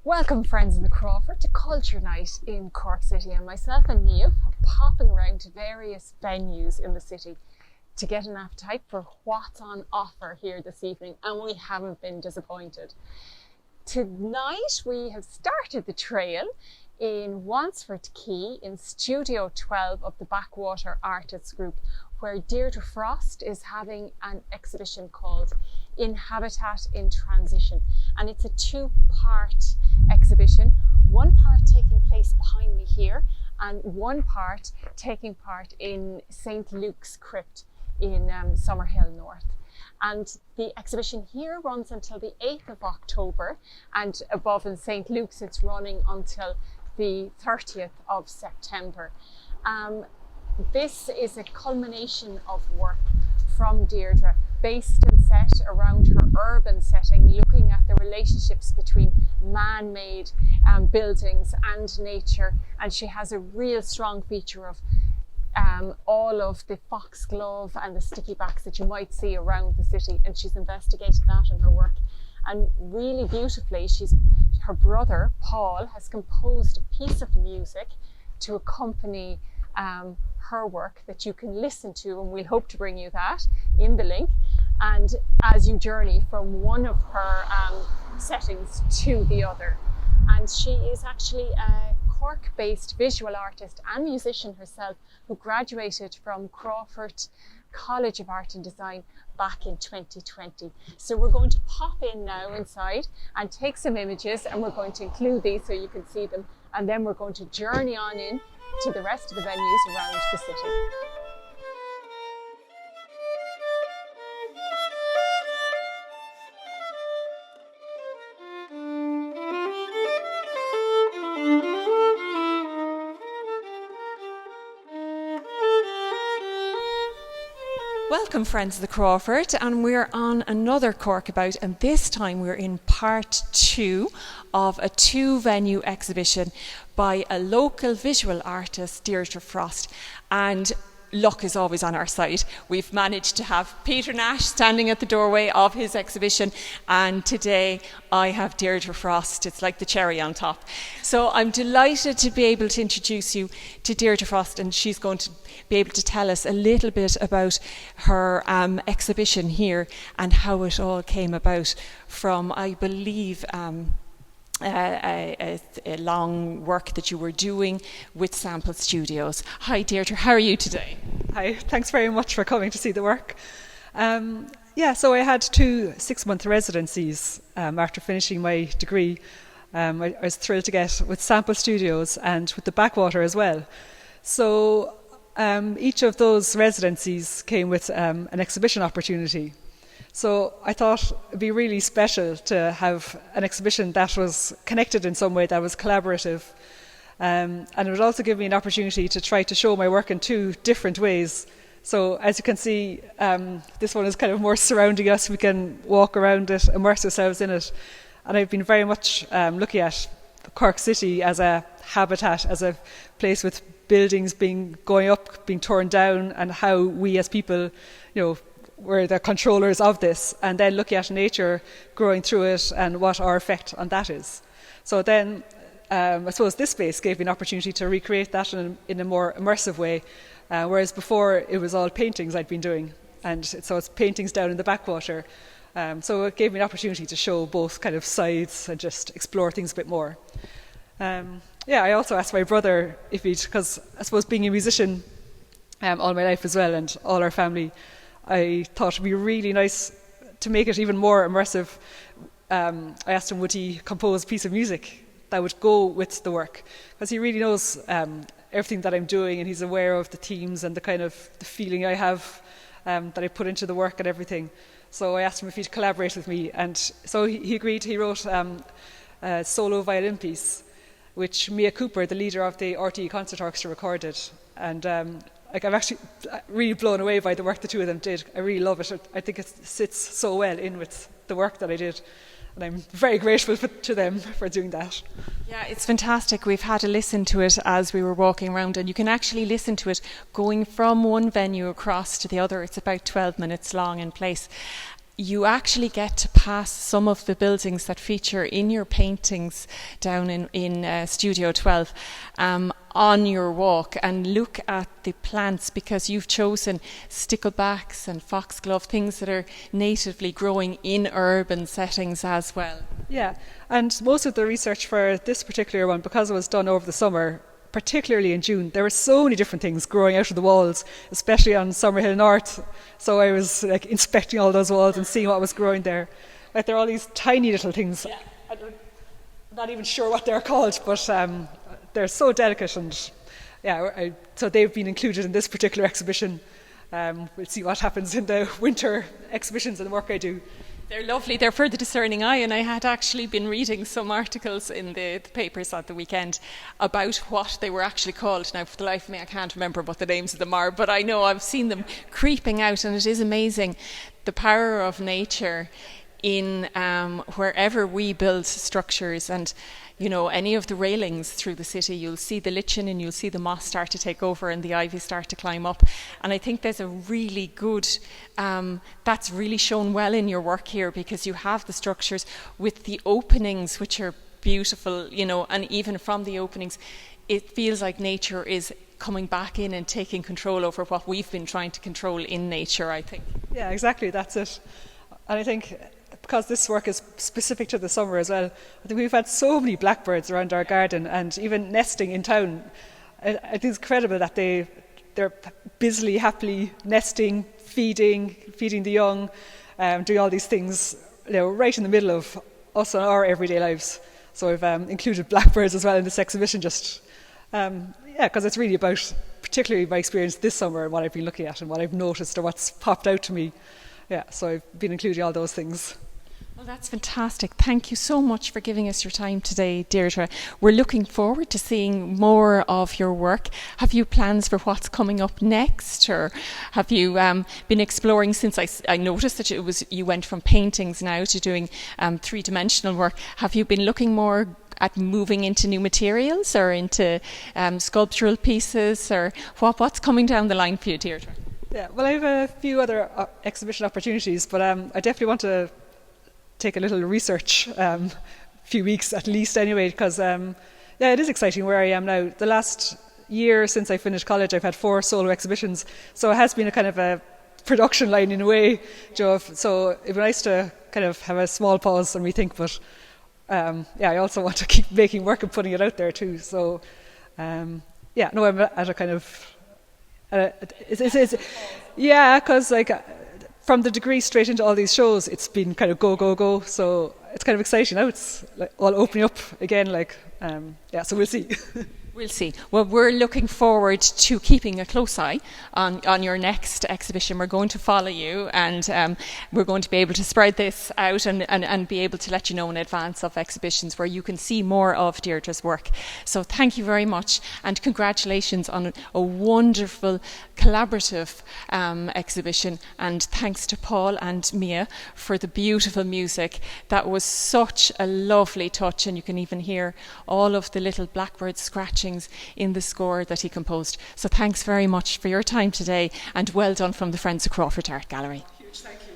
Welcome, friends of the Crawford, to Culture Night in Cork City, and myself and Niamh are popping around to various venues in the city to get an appetite for what's on offer here this evening, and we haven't been disappointed. Tonight we have started the trail in Wansford Quay in Studio 12 of the Backwater Artists Group, where Deirdre Frost is having an exhibition called In Habitat in Transition, and it's a two-part exhibition, one part taking place behind me here and one part taking part in St. Luke's Crypt in Summerhill North. And the exhibition here runs until the 8th of October, and above in St. Luke's it's running until the 30th of September. This is a culmination of work from Deirdre, based and set around her urban setting, looking at the relationships between man-made buildings and nature. And she has a real strong feature of all of the foxglove and the sticky backs that you might see around the city, and she's investigated that in her work. And really beautifully, her brother Paul has composed a piece of music to accompany her work that you can listen to, and we'll hope to bring you that in the link, and as you journey from one of her settings to the other. And she is actually a Cork-based visual artist and musician herself, who graduated from Crawford College of Art and Design back in 2020. So we're going to pop in now inside and take some images, and we're going to include these so you can see them, and then we're going to journey on in to the rest of the venues around the city. Welcome, friends of the Crawford, and we're on another CorkAbout, and this time we're in part 2 of a 2-venue exhibition by a local visual artist, Deirdre Frost, and luck is always on our side. We've managed to have Peter Nash standing at the doorway of his exhibition, and today I have Deirdre Frost. It's like the cherry on top. So I'm delighted to be able to introduce you to Deirdre Frost, and she's going to be able to tell us a little bit about her exhibition here and how it all came about from, I believe, a long work that you were doing with Sample Studios. Hi Deirdre, how are you today? Hi, thanks very much for coming to see the work. So I had 2 6-month residencies after finishing my degree. I was thrilled to get with Sample Studios and with the Backwater as well. So each of those residencies came with an exhibition opportunity. So I thought it'd be really special to have an exhibition that was connected in some way, that was collaborative. And it would also give me an opportunity to try to show my work in 2 different ways. So as you can see, this one is kind of more surrounding us. We can walk around it, immerse ourselves in it. And I've been very much looking at Cork City as a habitat, as a place with buildings going up, being torn down, and how we as people, we're the controllers of this, and then looking at nature growing through it and what our effect on that is. So then I suppose this space gave me an opportunity to recreate that in a more immersive way, whereas before it was all paintings I'd been doing, and so it's paintings down in the Backwater. So it gave me an opportunity to show both kind of sides and just explore things a bit more. I also asked my brother if because I suppose being a musician all my life as well, and all our family, I thought it'd be really nice to make it even more immersive. I asked him, would he compose a piece of music that would go with the work, because he really knows everything that I'm doing, and he's aware of the themes and the kind of the feeling I have that I put into the work and everything. So I asked him if he'd collaborate with me, and so he agreed. He wrote a solo violin piece, which Mia Cooper, the leader of the RTE Concert Orchestra, recorded. And I'm actually really blown away by the work the 2 of them did. I really love it. I think it sits so well in with the work that I did. And I'm very grateful to them for doing that. Yeah, it's fantastic. We've had a listen to it as we were walking around, and you can actually listen to it going from one venue across to the other. It's about 12 minutes long in place. you actually get to pass some of the buildings that feature in your paintings down in Studio 12 on your walk, and look at the plants, because you've chosen sticklebacks and foxglove, things that are natively growing in urban settings as well. Yeah, and most of the research for this particular one, because it was done over the summer, particularly in June, there were so many different things growing out of the walls, especially on Summerhill North. So I was like inspecting all those walls and seeing what was growing there. Like there are all these tiny little things. Yeah. I'm not even sure what they're called, but they're so delicate, and so they've been included in this particular exhibition. We'll see what happens in the winter exhibitions and the work I do. They're lovely. They're for the discerning eye, and I had actually been reading some articles in the papers at the weekend about what they were actually called. Now, for the life of me, I can't remember what the names of them are, but I know I've seen them creeping out, and it is amazing the power of nature in wherever we build structures. And you know, any of the railings through the city, you'll see the lichen and you'll see the moss start to take over and the ivy start to climb up. And I think there's a really good, that's really shown well in your work here, because you have the structures with the openings, which are beautiful, you know, and even from the openings, it feels like nature is coming back in and taking control over what we've been trying to control in nature, I think. Yeah, exactly, that's it. And I think because this work is specific to the summer as well, I think we've had so many blackbirds around our garden, and even nesting in town. I think it's incredible that they're busily, happily nesting, feeding the young, doing all these things, you know, right in the middle of us and our everyday lives. So I've included blackbirds as well in this exhibition, just because it's really about particularly my experience this summer and what I've been looking at and what I've noticed or what's popped out to me. Yeah, so I've been including all those things. Well, that's fantastic. Thank you so much for giving us your time today, Deirdre. We're looking forward to seeing more of your work. Have you plans for what's coming up next, or have you been exploring, since I noticed that you went from paintings now to doing three-dimensional work? Have you been looking more at moving into new materials or into sculptural pieces, or what's coming down the line for you, Deirdre? Yeah, well, I have a few other exhibition opportunities, but I definitely want to take a little research, few weeks at least anyway, because it is exciting where I am now. The last year since I finished college, I've had 4 solo exhibitions, so it has been a kind of a production line in a way, Joe. So it'd be nice to kind of have a small pause and rethink, but I also want to keep making work and putting it out there too. So I'm at a kind of because like from the degree straight into all these shows, it's been kind of go. So it's kind of exciting now. It's like all opening up again. So we'll see. We'll see. Well, we're looking forward to keeping a close eye on your next exhibition. We're going to follow you, and we're going to be able to spread this out and be able to let you know in advance of exhibitions where you can see more of Deirdre's work. So thank you very much, and congratulations on a wonderful collaborative exhibition, and thanks to Paul and Mia for the beautiful music. That was such a lovely touch, and you can even hear all of the little blackbird scratchings in the score that he composed. So thanks very much for your time today, and well done from the Friends of Crawford Art Gallery. Huge thank you.